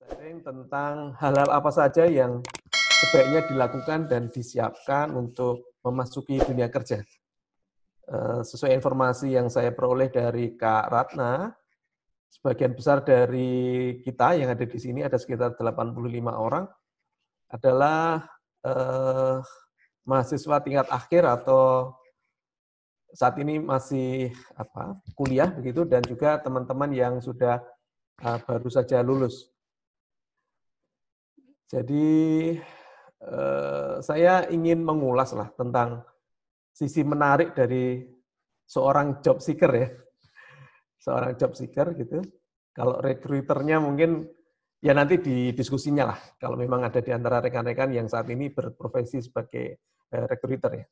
Sharing tentang hal-hal apa saja yang sebaiknya dilakukan dan disiapkan untuk memasuki dunia kerja. Sesuai informasi yang saya peroleh dari Kak Ratna, sebagian besar dari kita yang ada di sini, ada sekitar 85 orang, adalah mahasiswa tingkat akhir atau saat ini masih kuliah begitu, dan juga teman-teman yang sudah baru saja lulus. Jadi saya ingin mengulas lah tentang sisi menarik dari seorang job seeker ya, seorang job seeker gitu. Kalau recruiternya mungkin ya nanti didiskusinya lah, kalau memang ada di antara rekan-rekan yang saat ini berprofesi sebagai recruiter ya.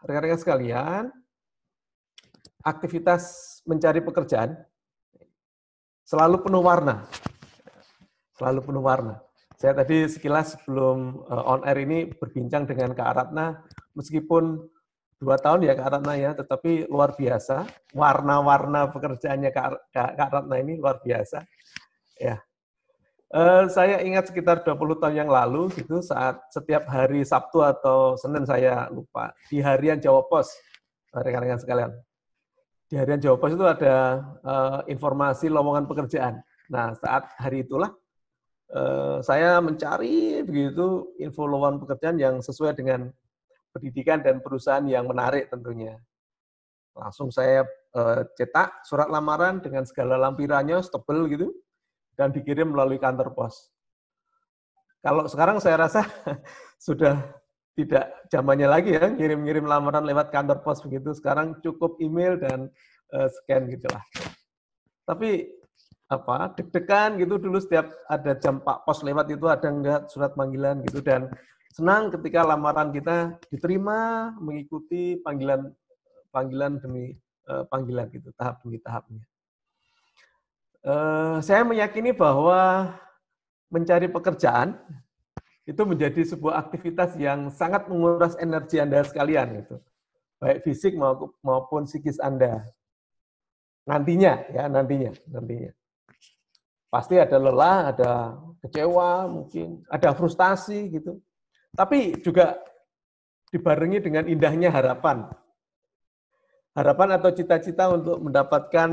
Rekan-rekan sekalian, aktivitas mencari pekerjaan selalu penuh warna. Selalu penuh warna. Saya tadi sekilas sebelum on air ini berbincang dengan Kak Ratna, meskipun 2 tahun ya Kak Ratna ya, tetapi luar biasa. Warna-warna pekerjaannya Kak Ratna ini luar biasa. Ya. Saya ingat sekitar 20 tahun yang lalu, gitu, saat setiap hari Sabtu atau Senin, saya lupa, di harian Jawa Pos, rekan-rekan sekalian. Di harian Jawa Pos itu ada informasi lowongan pekerjaan. Nah, saat hari itulah saya mencari begitu info lowongan pekerjaan yang sesuai dengan pendidikan dan perusahaan yang menarik tentunya. Langsung saya cetak surat lamaran dengan segala lampirannya, tebel gitu, dan dikirim melalui kantor pos. Kalau sekarang saya rasa sudah tidak zamannya lagi ya, ngirim-ngirim lamaran lewat kantor pos begitu. Sekarang cukup email dan scan gitulah. Tapi deg-degan gitu dulu setiap ada jam Pak Pos lewat itu ada enggak surat panggilan gitu, dan senang ketika lamaran kita diterima mengikuti panggilan demi panggilan gitu, tahap demi tahapnya. Saya meyakini bahwa mencari pekerjaan itu menjadi sebuah aktivitas yang sangat menguras energi Anda sekalian gitu, baik fisik maupun psikis Anda. Nantinya. Pasti ada lelah, ada kecewa, mungkin ada frustasi gitu. Tapi juga dibarengi dengan indahnya harapan. Harapan atau cita-cita untuk mendapatkan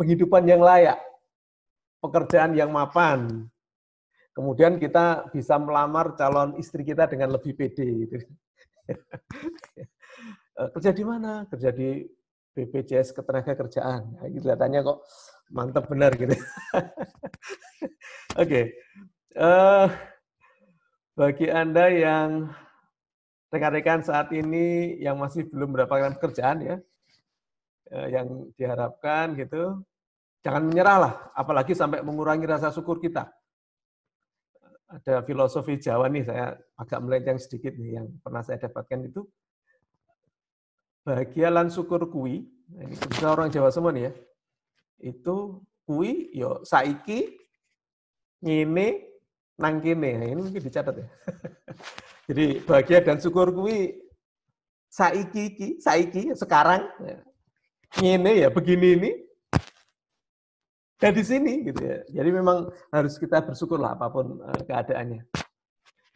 penghidupan yang layak, pekerjaan yang mapan. Kemudian kita bisa melamar calon istri kita dengan lebih pede gitu. Kerja di mana? Kerja di BPJS Ketenagakerjaan. Nah, kelihatannya kok mantap benar gitu. Oke. Bagi Anda yang rekan-rekan saat ini yang masih belum mendapatkan pekerjaan ya, yang diharapkan gitu, jangan menyerah lah, apalagi sampai mengurangi rasa syukur kita. Ada filosofi Jawa nih, saya agak melenceng sedikit nih, yang pernah saya dapatkan itu, bahagia lan syukur kuwi, ini bisa orang Jawa semua nih ya, itu kuwi yo saiki ngene nang kene. Nah, ini mungkin dicatat ya. Jadi bahagia dan syukur kuwi saiki sekarang ngene ya begini ini dan di sini gitu ya. Jadi memang harus kita bersyukur lah apapun keadaannya.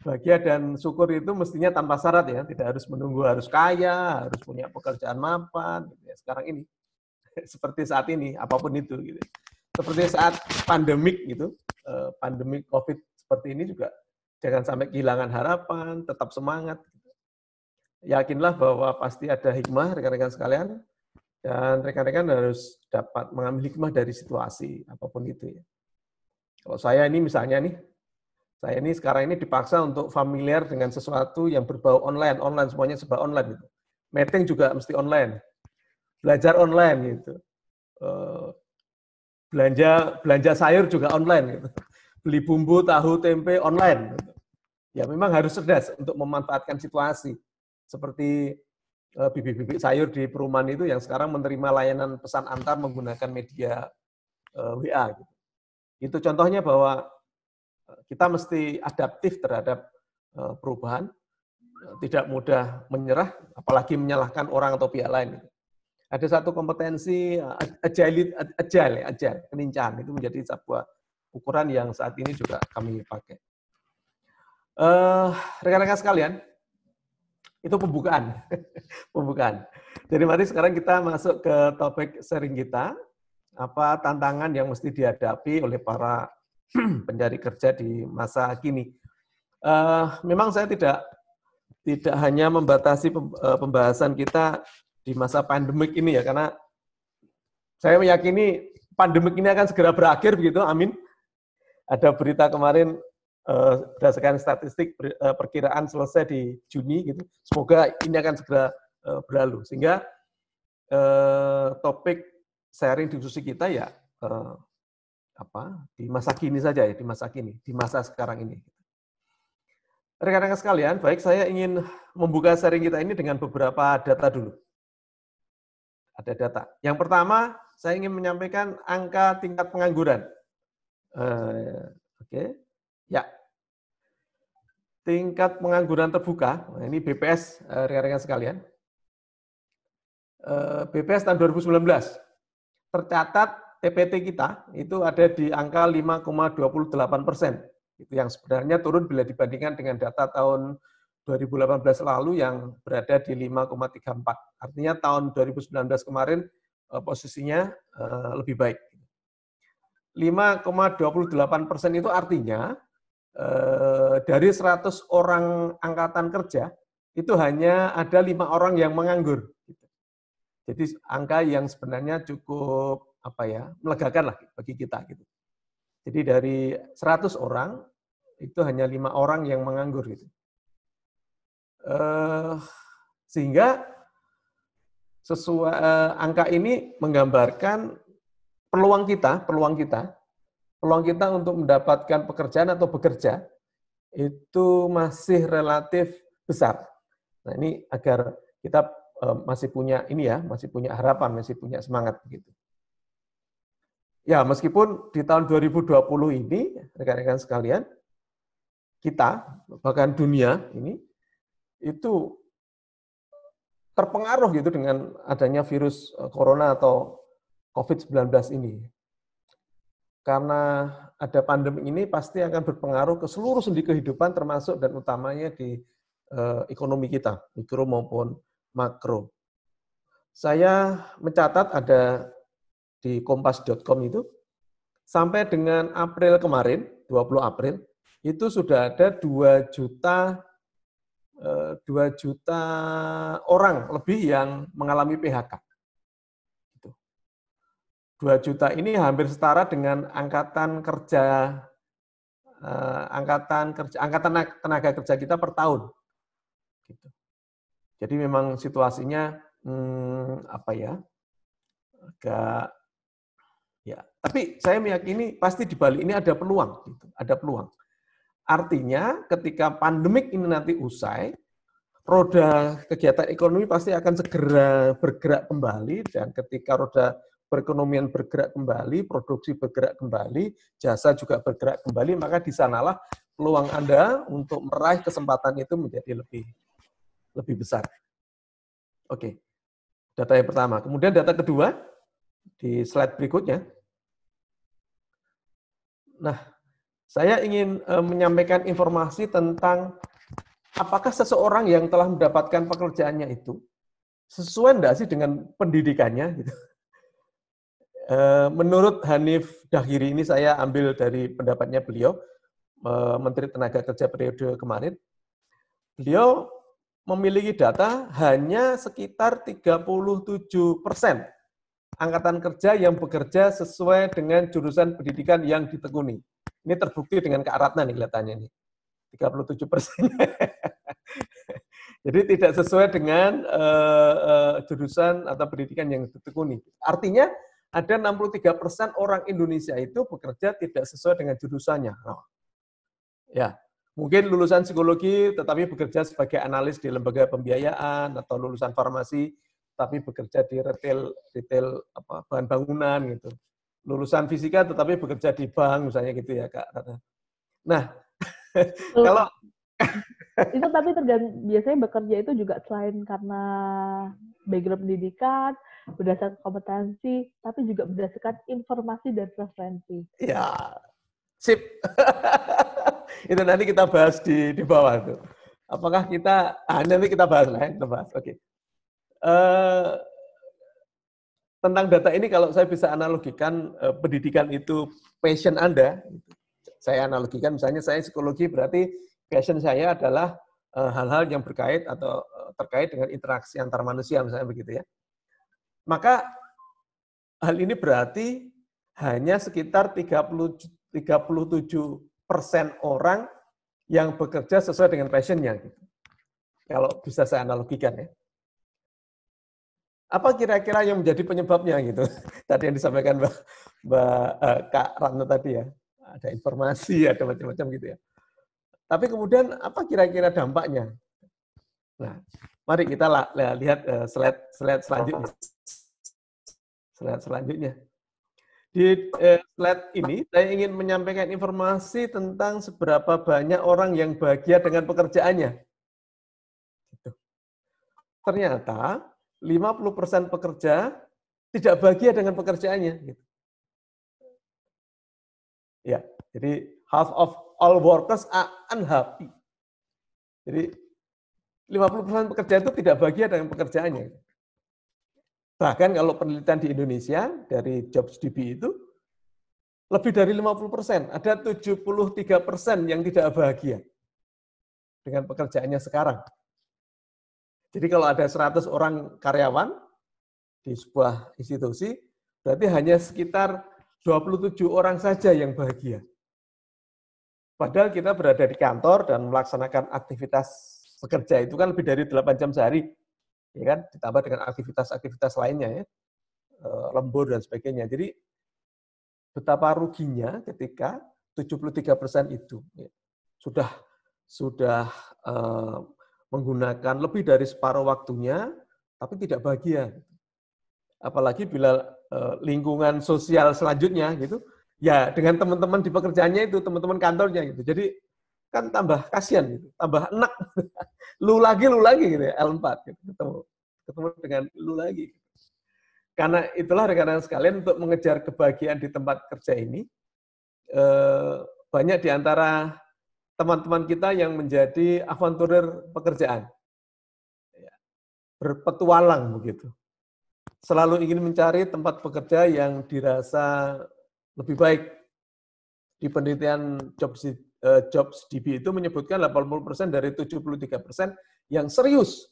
Bahagia dan syukur itu mestinya tanpa syarat ya, tidak harus menunggu harus kaya, harus punya pekerjaan mapan gitu ya. Sekarang ini seperti saat ini apapun itu gitu. Seperti saat pandemik gitu, pandemik Covid seperti ini juga jangan sampai kehilangan harapan, tetap semangat. Yakinlah bahwa pasti ada hikmah rekan-rekan sekalian, dan rekan-rekan harus dapat mengambil hikmah dari situasi apapun itu ya. Kalau saya ini misalnya nih, saya ini sekarang ini dipaksa untuk familiar dengan sesuatu yang berbau online semuanya serba online gitu. Meeting juga mesti online, belajar online gitu, belanja sayur juga online gitu, beli bumbu tahu tempe online gitu. Ya memang harus cerdas untuk memanfaatkan situasi seperti bibit-bibit sayur di perumahan itu yang sekarang menerima layanan pesan antar menggunakan media WA gitu. Itu contohnya bahwa kita mesti adaptif terhadap perubahan, tidak mudah menyerah, apalagi menyalahkan orang atau pihak lain. Ada satu kompetensi agile, kelincahan, itu menjadi sebuah ukuran yang saat ini juga kami pakai. Rekan-rekan sekalian, itu pembukaan. Pembukaan. Jadi mari sekarang kita masuk ke topik sharing kita. Apa tantangan yang mesti dihadapi oleh para pencari kerja di masa kini. Memang saya tidak hanya membatasi pembahasan kita di masa pandemik ini ya, karena saya meyakini pandemik ini akan segera berakhir begitu, amin. Ada berita kemarin berdasarkan statistik perkiraan selesai di Juni gitu. Semoga ini akan segera berlalu, sehingga topik sharing diskusi kita ya di masa kini saja ya, di masa sekarang ini. Rekan-rekan sekalian, baik, saya ingin membuka sharing kita ini dengan beberapa data dulu. Ada data. Yang pertama, saya ingin menyampaikan angka tingkat pengangguran. Oke. Ya. Tingkat pengangguran terbuka, nah ini BPS, rekan-rekan sekalian. BPS tahun 2019, tercatat TPT kita itu ada di angka 5,28%. Itu yang sebenarnya turun bila dibandingkan dengan data tahun 2018 lalu yang berada di 5,34. Artinya tahun 2019 kemarin posisinya lebih baik. 5,28% itu artinya dari 100 orang angkatan kerja, itu hanya ada 5 orang yang menganggur. Jadi angka yang sebenarnya cukup melegakan lah bagi kita. Gitu. Jadi dari 100 orang, itu hanya 5 orang yang menganggur. Gitu. Sehingga sesuai angka ini menggambarkan peluang kita untuk mendapatkan pekerjaan atau bekerja itu masih relatif besar. Nah, ini agar kita masih punya harapan, masih punya semangat begitu. Ya, meskipun di tahun 2020 ini rekan-rekan sekalian, kita bahkan dunia ini itu terpengaruh gitu dengan adanya virus corona atau COVID-19 ini. Karena ada pandemi ini pasti akan berpengaruh ke seluruh sendi kehidupan termasuk dan utamanya di ekonomi kita, mikro maupun makro. Saya mencatat ada di kompas.com itu, sampai dengan April kemarin, 20 April, itu sudah ada 2 juta orang lebih yang mengalami PHK. 2 juta ini hampir setara dengan angkatan tenaga kerja kita per tahun. Gitu. Jadi memang situasinya tapi saya meyakini pasti di balik ini ada peluang, gitu. Ada peluang. Artinya ketika pandemik ini nanti usai, roda kegiatan ekonomi pasti akan segera bergerak kembali, dan ketika roda perekonomian bergerak kembali, produksi bergerak kembali, jasa juga bergerak kembali, maka di sanalah peluang Anda untuk meraih kesempatan itu menjadi lebih besar. Oke, data yang pertama. Kemudian data kedua, di slide berikutnya. Nah, saya ingin menyampaikan informasi tentang apakah seseorang yang telah mendapatkan pekerjaannya itu sesuai enggak sih dengan pendidikannya, gitu. Menurut Hanif Dahiri, ini saya ambil dari pendapatnya beliau, Menteri Tenaga Kerja periode kemarin, beliau memiliki data hanya sekitar 37% angkatan kerja yang bekerja sesuai dengan jurusan pendidikan yang ditekuni. Ini terbukti dengan Kak Ratna nih kelihatannya nih, 37%. Jadi tidak sesuai dengan jurusan atau pendidikan yang ditekuni. Artinya ada 63% orang Indonesia itu bekerja tidak sesuai dengan jurusannya. Oh. Ya, mungkin lulusan psikologi tetapi bekerja sebagai analis di lembaga pembiayaan, atau lulusan farmasi tapi bekerja di retail bahan bangunan gitu. Lulusan fisika tetapi bekerja di bank misalnya gitu ya, Kak. Nah, kalau itu tapi biasanya bekerja itu juga selain karena background pendidikan, berdasarkan kompetensi, tapi juga berdasarkan informasi dan referensi. Ya, sip. Itu nanti kita bahas di bawah tuh. Apakah kita, nanti kita bahas lah ya, kita bahas. Oke. Tentang data ini kalau saya bisa analogikan pendidikan itu passion Anda, saya analogikan misalnya saya psikologi berarti passion saya adalah hal-hal yang berkait atau terkait dengan interaksi antar manusia misalnya begitu ya. Maka hal ini berarti hanya sekitar 37% orang yang bekerja sesuai dengan passionnya. Gitu. Kalau bisa saya analogikan ya. Apa kira-kira yang menjadi penyebabnya gitu? Tadi yang disampaikan Kak Ratno tadi ya, ada informasi, ada macam-macam gitu ya. Tapi kemudian apa kira-kira dampaknya? Nah, mari kita lihat slide selanjutnya. Slide selanjutnya. Di slide ini saya ingin menyampaikan informasi tentang seberapa banyak orang yang bahagia dengan pekerjaannya. Gitu. Ternyata 50% pekerja tidak bahagia dengan pekerjaannya. Gitu. Ya, jadi half of all workers are unhappy. Jadi 50% pekerja itu tidak bahagia dengan pekerjaannya. Bahkan kalau penelitian di Indonesia dari JobsDB itu lebih dari 50%, ada 73% yang tidak bahagia dengan pekerjaannya sekarang. Jadi kalau ada 100 orang karyawan di sebuah institusi, berarti hanya sekitar 27 orang saja yang bahagia. Padahal kita berada di kantor dan melaksanakan aktivitas bekerja itu kan lebih dari 8 jam sehari, ya kan? Ditambah dengan aktivitas-aktivitas lainnya ya, lembur dan sebagainya. Jadi betapa ruginya ketika 73% itu ya, sudah menggunakan lebih dari separuh waktunya, tapi tidak bahagia. Apalagi bila lingkungan sosial selanjutnya gitu, ya dengan teman-teman di pekerjaannya itu, teman-teman kantornya gitu. Jadi kan tambah kasihan gitu, tambah enak. lu lagi gitu ya, L4 gitu, ketemu dengan lu lagi. Karena itulah rekan-rekan sekalian untuk mengejar kebahagiaan di tempat kerja ini, banyak di antara teman-teman kita yang menjadi avanturir pekerjaan. Berpetualang begitu. Selalu ingin mencari tempat bekerja yang dirasa lebih baik. Di penelitian JobsDB itu menyebutkan 80% dari 73% yang serius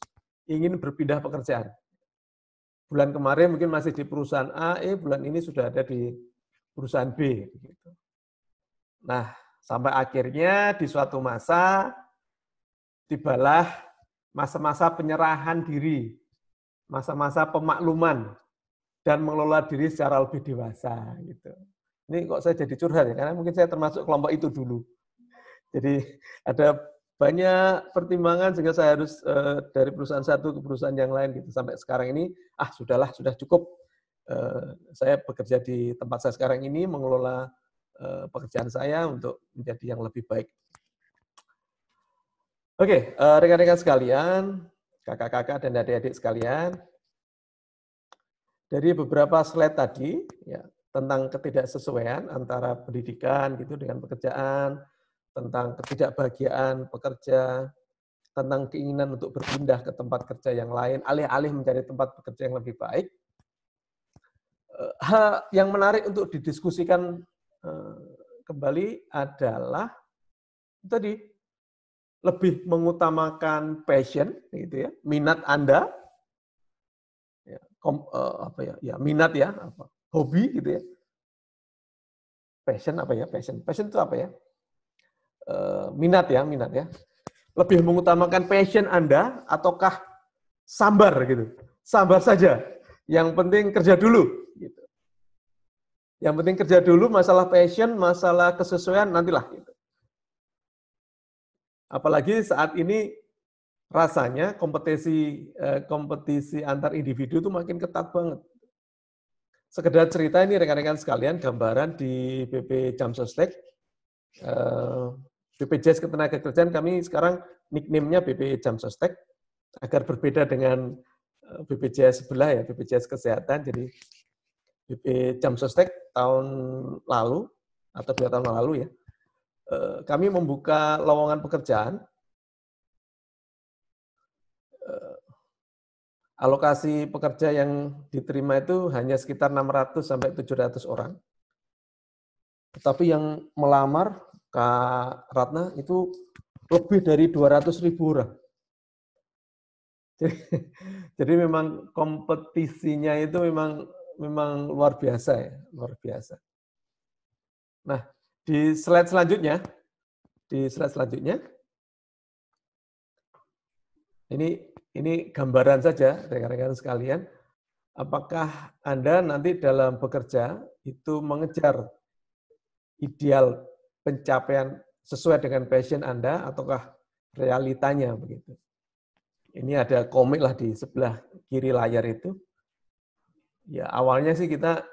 ingin berpindah pekerjaan. Bulan kemarin mungkin masih di perusahaan A, bulan ini sudah ada di perusahaan B. Nah, sampai akhirnya di suatu masa tibalah masa-masa penyerahan diri, masa-masa pemakluman dan mengelola diri secara lebih dewasa. Gitu. Ini kok saya jadi curhat ya, karena mungkin saya termasuk kelompok itu dulu. Jadi ada banyak pertimbangan sehingga saya harus dari perusahaan satu ke perusahaan yang lain gitu. Sampai sekarang ini, sudah cukup. Saya bekerja di tempat saya sekarang ini, mengelola pekerjaan saya untuk menjadi yang lebih baik. Oke, rekan-rekan sekalian, kakak-kakak dan adik-adik sekalian, dari beberapa slide tadi, ya, tentang ketidaksesuaian antara pendidikan gitu dengan pekerjaan, tentang ketidakbahagiaan pekerja, tentang keinginan untuk berpindah ke tempat kerja yang lain, alih-alih mencari tempat bekerja yang lebih baik. Hal yang menarik untuk didiskusikan kembali adalah tadi lebih mengutamakan passion, gitu ya, minat Anda, minat ya, hobi gitu ya. Passion apa ya? Passion itu apa ya? Minat ya. Lebih mengutamakan passion Anda ataukah sambar gitu? Sambar saja. Yang penting kerja dulu. Gitu. Yang penting kerja dulu, masalah passion, masalah kesesuaian nantilah. Gitu. Apalagi saat ini rasanya kompetisi antar individu itu makin ketat banget. Sekedar cerita ini rekan-rekan sekalian, gambaran di BP Jamsostek, BPJS Ketenagakerjaan kami sekarang nickname-nya BP Jamsostek, agar berbeda dengan BPJS sebelah ya, BPJS Kesehatan. Jadi BP Jamsostek tahun lalu atau 2 tahun lalu ya, kami membuka lowongan pekerjaan. Alokasi pekerja yang diterima itu hanya sekitar 600 sampai 700 orang. Tetapi yang melamar Kak Ratna itu lebih dari 200.000 orang. Jadi memang kompetisinya itu memang luar biasa ya, luar biasa. Nah, di slide selanjutnya, ini gambaran saja rekan-rekan sekalian. Apakah Anda nanti dalam bekerja itu mengejar ideal pencapaian sesuai dengan passion Anda ataukah realitanya begitu? Ini ada komik lah di sebelah kiri layar itu. Ya awalnya sih kita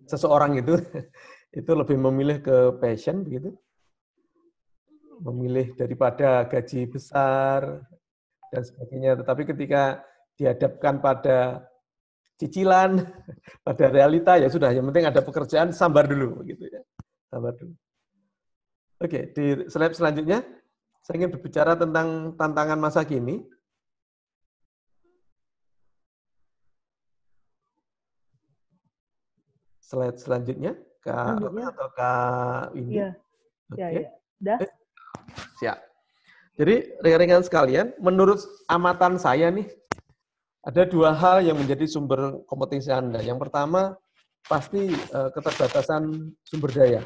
seseorang itu lebih memilih ke passion begitu, memilih daripada gaji besar dan sebagainya. Tetapi ketika dihadapkan pada cicilan, pada realita ya sudah. Yang penting ada pekerjaan, sambar dulu begitu ya, sambar dulu. Oke, di slide selanjutnya saya ingin berbicara tentang tantangan masa kini. Slide selanjutnya, Kak Ratna atau Kak Windy? Iya. Oke. Dah. Siap. Jadi rekan-rekan sekalian, menurut amatan saya nih, ada 2 hal yang menjadi sumber kompetensi Anda. Yang pertama, pasti keterbatasan sumber daya.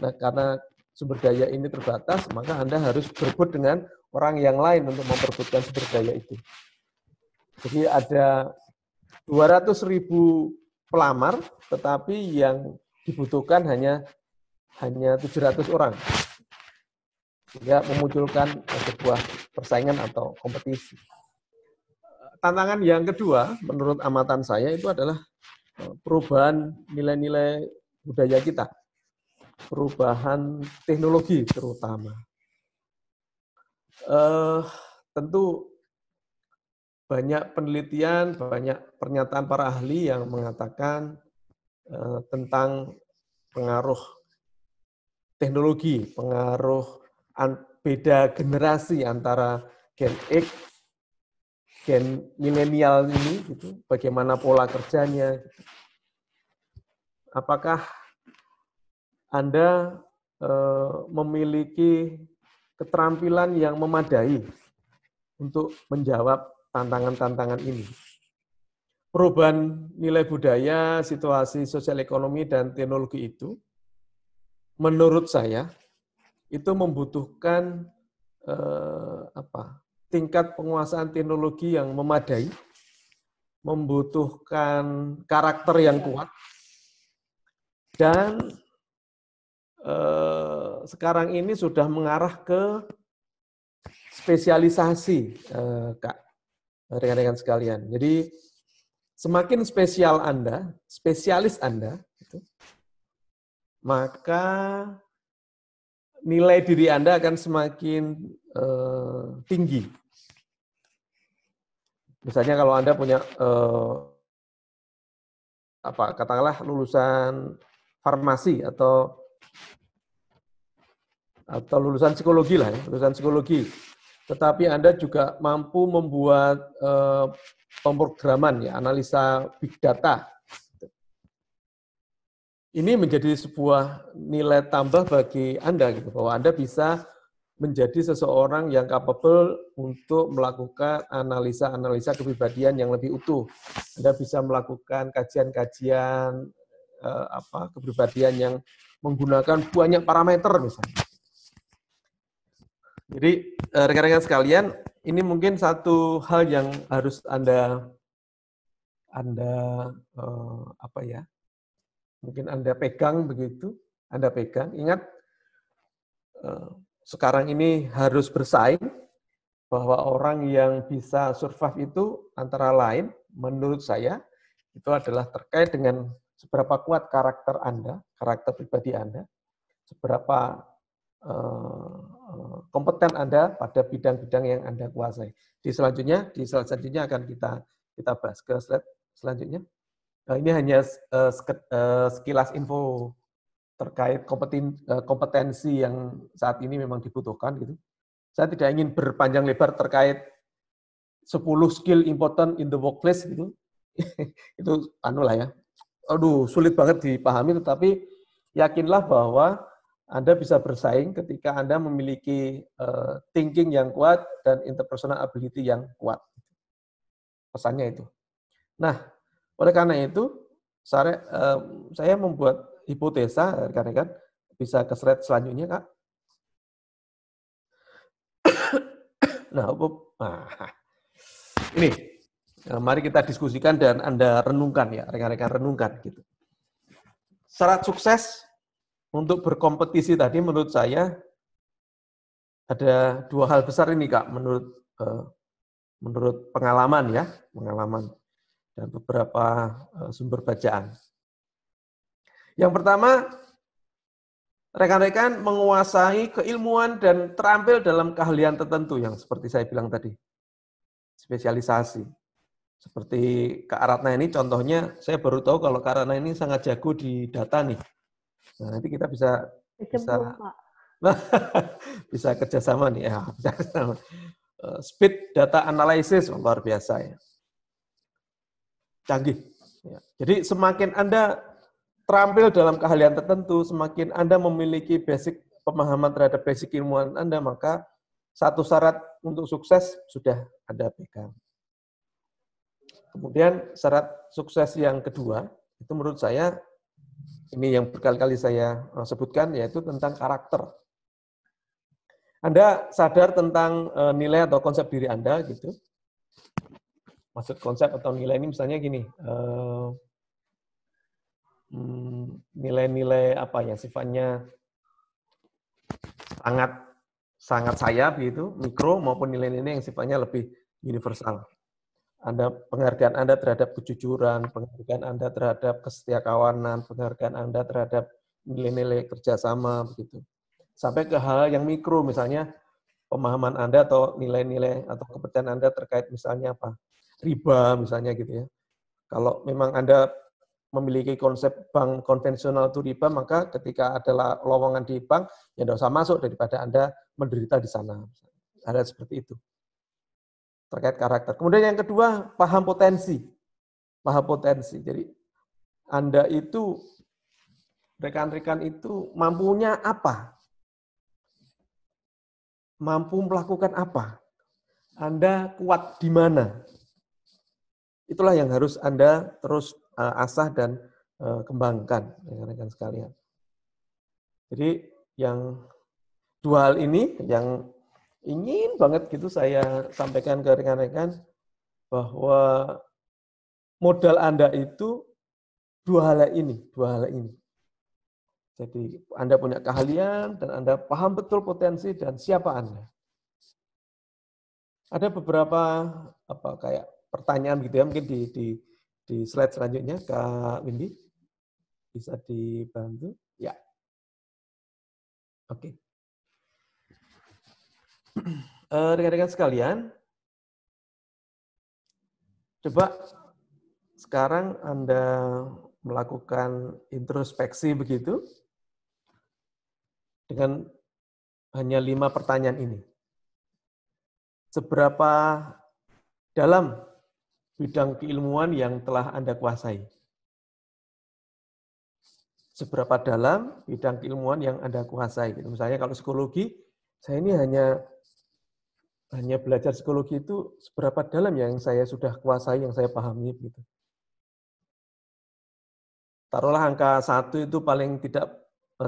Nah, karena sumber daya ini terbatas, maka Anda harus berebut dengan orang yang lain untuk memperebutkan sumber daya itu. Jadi ada 200.000 pelamar, tetapi yang dibutuhkan hanya 700 orang. Sehingga memunculkan sebuah persaingan atau kompetisi. Tantangan yang kedua, menurut amatan saya, itu adalah perubahan nilai-nilai budaya kita. Perubahan teknologi terutama. Tentu banyak penelitian, banyak pernyataan para ahli yang mengatakan tentang pengaruh teknologi, pengaruh beda generasi antara Gen X, Gen milenial ini, gitu, bagaimana pola kerjanya. Gitu. Apakah Anda memiliki keterampilan yang memadai untuk menjawab tantangan-tantangan ini? Perubahan nilai budaya, situasi sosial ekonomi, dan teknologi itu, menurut saya, itu membutuhkan tingkat penguasaan teknologi yang memadai, membutuhkan karakter yang kuat, dan sekarang ini sudah mengarah ke spesialisasi, Kak, rekan-rekan sekalian. Jadi semakin spesialis Anda, gitu, maka nilai diri Anda akan semakin tinggi. Misalnya kalau Anda punya katakanlah lulusan farmasi atau lulusan psikologi lah ya, lulusan psikologi. Tetapi Anda juga mampu membuat pemrograman ya, analisa big data. Ini menjadi sebuah nilai tambah bagi Anda gitu, bahwa Anda bisa menjadi seseorang yang capable untuk melakukan analisa kepribadian yang lebih utuh. Anda bisa melakukan kajian-kajian kepribadian yang menggunakan banyak parameter misalnya. Jadi rekan-rekan sekalian, ini mungkin satu hal yang harus Anda mungkin Anda pegang begitu, Anda pegang. Ingat, sekarang ini harus bersaing, bahwa orang yang bisa survive itu antara lain, menurut saya, itu adalah terkait dengan seberapa kuat karakter Anda, karakter pribadi Anda, seberapa kompeten Anda pada bidang-bidang yang Anda kuasai. Di slide selanjutnya akan kita bahas ke slide selanjutnya. Ini hanya sekilas info terkait kompetensi yang saat ini memang dibutuhkan gitu. Saya tidak ingin berpanjang lebar terkait 10 skill important in the workplace gitu. Itu ya. Sulit banget dipahami, tetapi yakinlah bahwa Anda bisa bersaing ketika Anda memiliki thinking yang kuat dan interpersonal ability yang kuat. Pesannya itu. Nah, oleh karena itu, saya membuat hipotesa, rekan-rekan, bisa ke slide selanjutnya, Kak. Nah, ini, mari kita diskusikan dan Anda renungkan ya, rekan-rekan renungkan gitu. Syarat sukses untuk berkompetisi tadi menurut saya ada 2 hal besar ini, Kak, menurut pengalaman dan beberapa sumber bacaan. Yang pertama, rekan-rekan menguasai keilmuan dan terampil dalam keahlian tertentu yang seperti saya bilang tadi, spesialisasi. Seperti Kak Ratna ini contohnya, saya baru tahu kalau Kak Ratna ini sangat jago di data nih. Nah, nanti kita bisa kerjasama nih ya, bisa kerjasama. Speed data analysis luar biasa ya, canggih. Ya. Jadi semakin Anda terampil dalam keahlian tertentu, semakin Anda memiliki basic pemahaman terhadap basic ilmuwan Anda, maka satu syarat untuk sukses sudah Anda pegang. Kemudian syarat sukses yang kedua, itu menurut saya, ini yang berkali-kali saya sebutkan, yaitu tentang karakter. Anda sadar tentang nilai atau konsep diri Anda, gitu. Maksud konsep atau nilai ini misalnya gini, nilai-nilai apa ya, sifatnya sangat saya, begitu, mikro, maupun nilai-nilai yang sifatnya lebih universal. Penghargaan Anda terhadap kejujuran, penghargaan Anda terhadap kesetiakawanan, penghargaan Anda terhadap nilai-nilai kerjasama, begitu. Sampai ke hal yang mikro, misalnya pemahaman Anda atau nilai-nilai atau kepercayaan Anda terkait misalnya apa, riba misalnya gitu ya. Kalau memang Anda memiliki konsep bank konvensional itu riba, maka ketika ada lowongan di bank, ya tidak usah masuk daripada Anda menderita di sana. Ada seperti itu. Terkait karakter. Kemudian yang kedua, paham potensi. Paham potensi. Jadi Anda itu, rekan-rekan itu mampunya apa? Mampu melakukan apa? Anda kuat di mana? Itulah yang harus Anda terus asah dan kembangkan, rekan-rekan sekalian. Jadi yang 2 hal ini yang ingin banget gitu saya sampaikan ke rekan-rekan, bahwa modal Anda itu 2 hal ini. Jadi Anda punya keahlian dan Anda paham betul potensi dan siapa Anda. Ada beberapa kayak pertanyaan gitu ya, mungkin di slide selanjutnya, Kak Windy bisa dibantu ya. Oke. Rekan-rekan sekalian, coba sekarang Anda melakukan introspeksi begitu dengan hanya 5 pertanyaan ini. Seberapa dalam bidang keilmuan yang telah Anda kuasai? Seberapa dalam bidang keilmuan yang Anda kuasai? Misalnya kalau psikologi, saya ini hanya belajar psikologi itu seberapa dalam yang saya sudah kuasai, yang saya pahami. Gitu. Taruhlah angka 1 itu paling tidak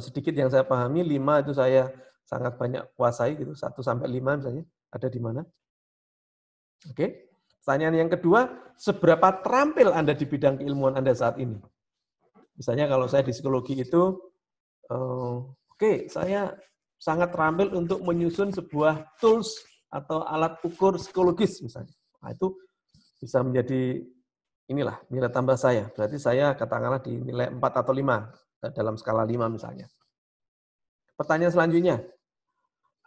sedikit yang saya pahami, 5 itu saya sangat banyak kuasai, gitu. 1 sampai 5 misalnya, ada di mana. Oke. Pertanyaan yang kedua, seberapa terampil Anda di bidang keilmuan Anda saat ini? Misalnya kalau saya di psikologi itu, saya sangat terampil untuk menyusun sebuah tools atau alat ukur psikologis misalnya. Nah, itu bisa menjadi inilah nilai tambah saya. Berarti saya katakanlah di nilai 4 atau 5 dalam skala 5 misalnya. Pertanyaan selanjutnya,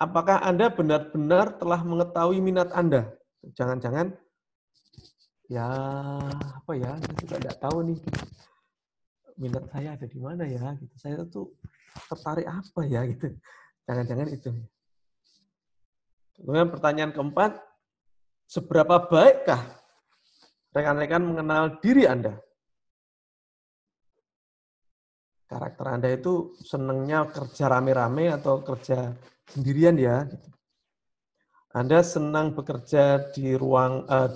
apakah Anda benar-benar telah mengetahui minat Anda? Jangan-jangan, ya apa ya, saya juga tidak tahu nih, minat saya ada di mana ya, gitu. Saya tuh tertarik apa ya, gitu. Jangan-jangan itu. Kemudian pertanyaan keempat, seberapa baikkah rekan-rekan mengenal diri Anda? Karakter Anda itu senangnya kerja rame-rame atau kerja sendirian ya? Anda senang bekerja di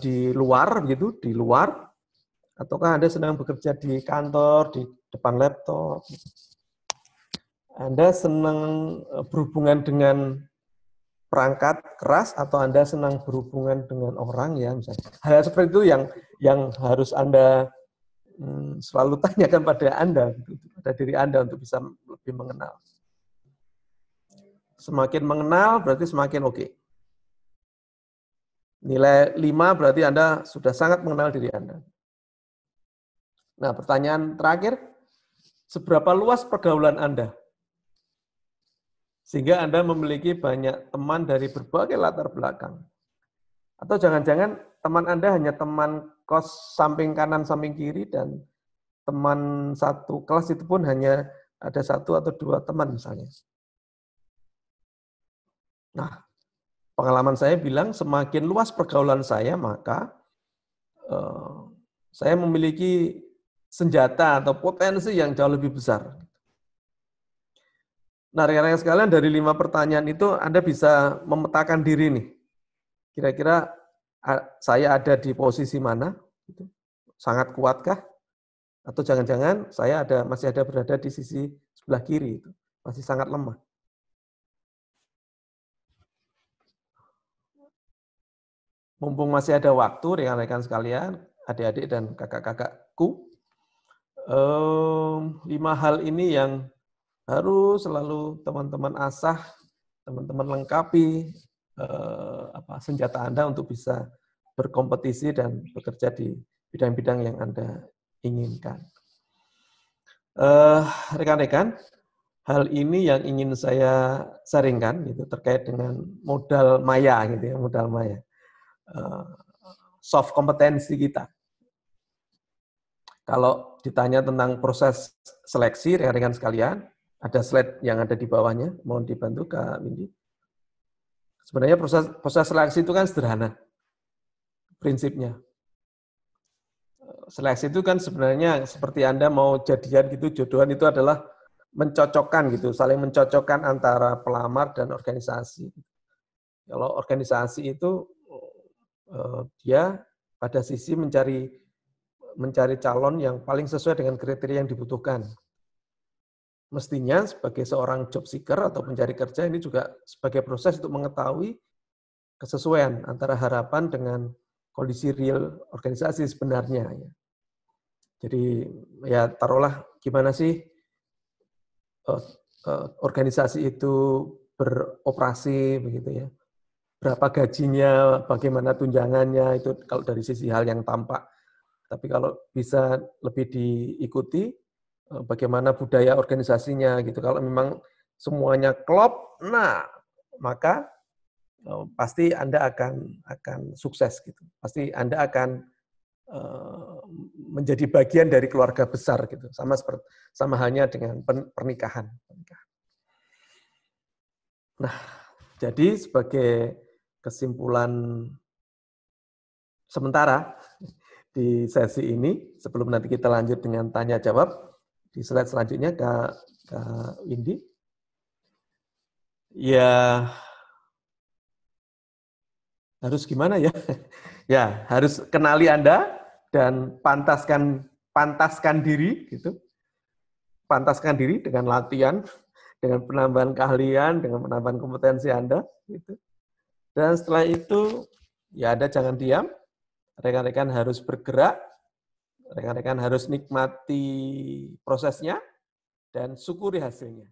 di luar gitu, di luar, ataukah Anda senang bekerja di kantor, di depan laptop? Anda senang berhubungan dengan perangkat keras atau Anda senang berhubungan dengan orang ya, misalnya. Hal seperti itu yang harus Anda selalu tanyakan pada Anda, pada diri Anda untuk bisa lebih mengenal. Semakin mengenal berarti semakin oke. Nilai 5 berarti Anda sudah sangat mengenal diri Anda. Nah, pertanyaan terakhir, seberapa luas pergaulan Anda? Sehingga Anda memiliki banyak teman dari berbagai latar belakang. Atau jangan-jangan teman Anda hanya teman kos samping kanan, samping kiri, dan teman satu kelas itu pun hanya ada 1 atau 2 teman misalnya. Nah, pengalaman saya bilang semakin luas pergaulan saya, maka saya memiliki senjata atau potensi yang jauh lebih besar. Nah, rekan-rekan sekalian, dari 5 pertanyaan itu Anda bisa memetakan diri nih. Kira-kira saya ada di posisi mana? Sangat kuatkah? Atau jangan-jangan saya masih ada berada di sisi sebelah kiri, itu masih sangat lemah. Mumpung masih ada waktu, rekan-rekan sekalian, adik-adik dan kakak-kakakku, 5 hal ini yang harus selalu teman-teman asah, teman-teman lengkapi senjata Anda untuk bisa berkompetisi dan bekerja di bidang-bidang yang Anda inginkan. Rekan-rekan, hal ini yang ingin saya sharingkan gitu, terkait dengan modal maya, gitu ya, modal maya. Soft kompetensi kita. Kalau ditanya tentang proses seleksi, rekan-rekan sekalian, ada slide yang ada di bawahnya, mohon dibantu Kak Windy. Sebenarnya proses seleksi itu kan sederhana, prinsipnya. Seleksi itu kan sebenarnya seperti Anda mau jadian gitu, jodohan itu adalah mencocokkan gitu, saling mencocokkan antara pelamar dan organisasi. Kalau organisasi itu dia pada sisi mencari calon yang paling sesuai dengan kriteria yang dibutuhkan. Mestinya sebagai seorang job seeker atau pencari kerja ini juga sebagai proses untuk mengetahui kesesuaian antara harapan dengan kondisi real organisasi sebenarnya. Jadi ya taruhlah gimana sih organisasi itu beroperasi begitu ya. Berapa gajinya, bagaimana tunjangannya, itu kalau dari sisi hal yang tampak. Tapi kalau bisa lebih diikuti, bagaimana budaya organisasinya gitu. Kalau memang semuanya klop, nah maka pasti Anda akan sukses gitu. Pasti Anda akan menjadi bagian dari keluarga besar gitu. Sama halnya dengan pernikahan. Nah, jadi sebagai kesimpulan sementara di sesi ini, sebelum nanti kita lanjut dengan tanya jawab, di slide selanjutnya Kak Windy. Ya, harus gimana ya? Ya, harus kenali Anda dan pantaskan diri gitu. Pantaskan diri dengan latihan, dengan penambahan keahlian, dengan penambahan kompetensi Anda gitu. Dan setelah itu, ya Anda jangan diam, rekan-rekan harus bergerak, rekan-rekan harus nikmati prosesnya, dan syukuri hasilnya.